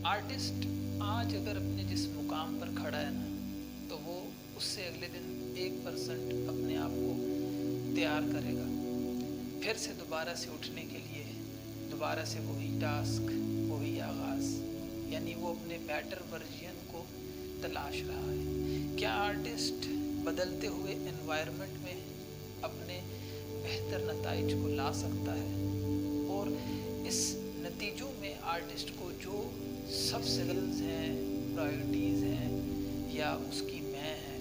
Artist आज अगर अपने जिस मुकाम पर खड़ा है ना, तो वो उससे अगले दिन 1% अपने आप को तैयार करेगा फिर से दोबारा से उठने के लिए, दोबारा से वही टास्क, वही आगाज़, यानी वो अपने बेटर वर्जन को तलाश रहा है। क्या आर्टिस्ट बदलते हुए एनवायरनमेंट में अपने बेहतर नताइज को ला सकता है? और इस नतीजों में आर्टिस्ट को जो सब स्किल्स हैं, प्रायोरिटीज़ हैं या उसकी मैं है,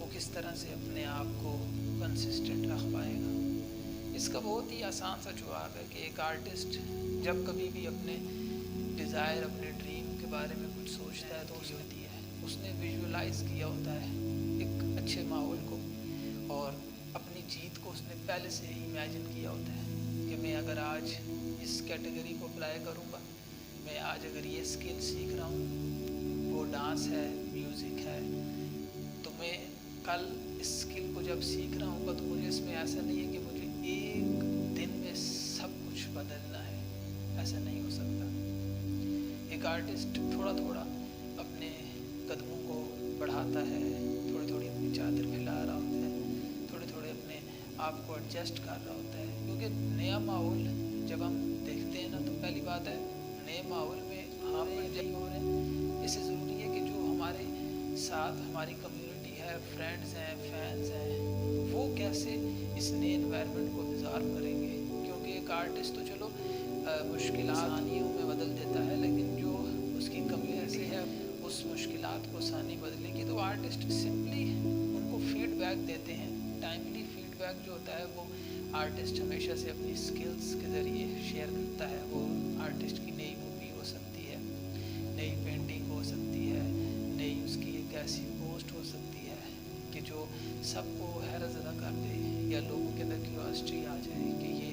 वो किस तरह से अपने आप को कंसिस्टेंट रख पाएगा? इसका बहुत ही आसान सा जवाब है कि एक आर्टिस्ट जब कभी भी अपने डिज़ायर, अपने ड्रीम के बारे में कुछ सोचता है तो उसने विजुअलाइज़ किया होता है एक अच्छे माहौल को, और अपनी जीत को उसने पहले से ही इमेजिन किया होता है कि मैं अगर आज इस कैटेगरी को अप्लाई करूँगा, मैं आज अगर ये स्किल सीख रहा हूँ, वो डांस है, म्यूज़िक है, तो मैं कल इस स्किल को जब सीख रहा हूँ तो मुझे इसमें ऐसा नहीं है कि मुझे एक दिन में सब कुछ बदलना है, ऐसा नहीं हो सकता। एक आर्टिस्ट थोड़ा थोड़ा अपने कदमों को बढ़ाता है, थोड़ी थोड़ी अपनी चादर फैला रहा होता है, थोड़े थोड़े अपने आप को एडजस्ट कर रहा होता है, क्योंकि नया माहौल जब हम देखते हैं ना, तो पहली बात है नए माहौल में हम जब हो रहे हैं, इससे ज़रूरी है कि जो हमारे साथ हमारी कम्युनिटी है, फ्रेंड्स हैं, फैंस हैं, वो कैसे इस नए एनवायरनमेंट को ऑब्ज़र्व करेंगे। क्योंकि एक आर्टिस्ट तो चलो मुश्किलात आसानियों में बदल देता है, लेकिन जो उसकी कम्युनिटी है उस मुश्किलात को आसानी बदलेगी। तो आर्टिस्ट सिंपली उनको फीडबैक देते हैं, टाइमली फीडबैक जो होता है वो आर्टिस्ट हमेशा से अपनी स्किल्स के ज़रिए शेयर करता है। वो आर्टिस्ट की नई मूवी हो सकती है, नई पेंटिंग हो सकती है, नई उसकी एक ऐसी पोस्ट हो सकती है कि जो सबको हैरत ज़दा कर दे, या लोगों के अंदर क्यूरियोसिटी आ जाए कि ये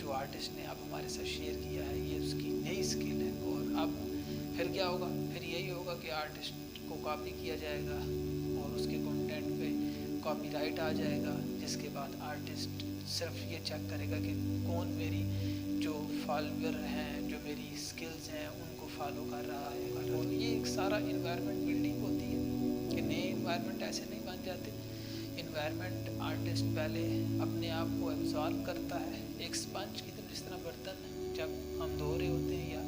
जो आर्टिस्ट ने अब हमारे साथ शेयर किया है ये उसकी नई स्किल है। और अब फिर क्या होगा? फिर यही होगा कि आर्टिस्ट को कॉपी किया जाएगा और उसके कंटेंट पे कॉपीराइट आ जाएगा, जिसके बाद आर्टिस्ट सिर्फ ये चेक करेगा कि कौन मेरी जो फॉलोअर हैं, जो मेरी स्किल्स हैं, उनको फॉलो कर रहा है। और ये एक सारा इन्वायरमेंट बिल्डिंग होती है कि नए इन्वायरमेंट ऐसे नहीं बन जाते। इन्वायरमेंट आर्टिस्ट पहले अपने आप को एब्जॉर्ब करता है एक स्पंज की तरह। जिस तरह बर्तन जब हम धो रहे होते हैं या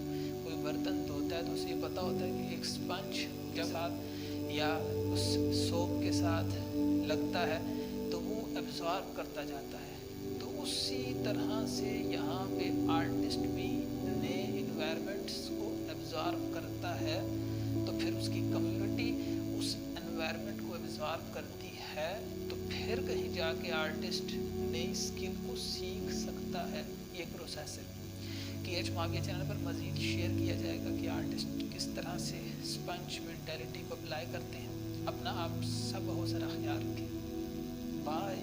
कोई बर्तन धोता है तो उसे पता होता है कि एक स्पंज जब साथ या उस सोप के साथ लगता है तो वो एब्जॉर्ब करता जाता है। तो उसी तरह से यहाँ पे आर्टिस्ट भी नए इन्वायरमेंट्स को एब्जॉर्ब करता है, तो फिर उसकी कम्युनिटी उस एनवायरनमेंट को एब्जॉर्ब करती है, तो फिर कहीं जाके आर्टिस्ट नई स्किल को सीख सकता है। ये प्रोसेस है कि एच माविया चैनल पर मज़ीद शेयर किया जाएगा कि आर्टिस्ट किस तरह से स्पंज मेंटालिटी को अप्लाई करते हैं। अपना आप सब बहुत सारा ख्याल रखें। बाय।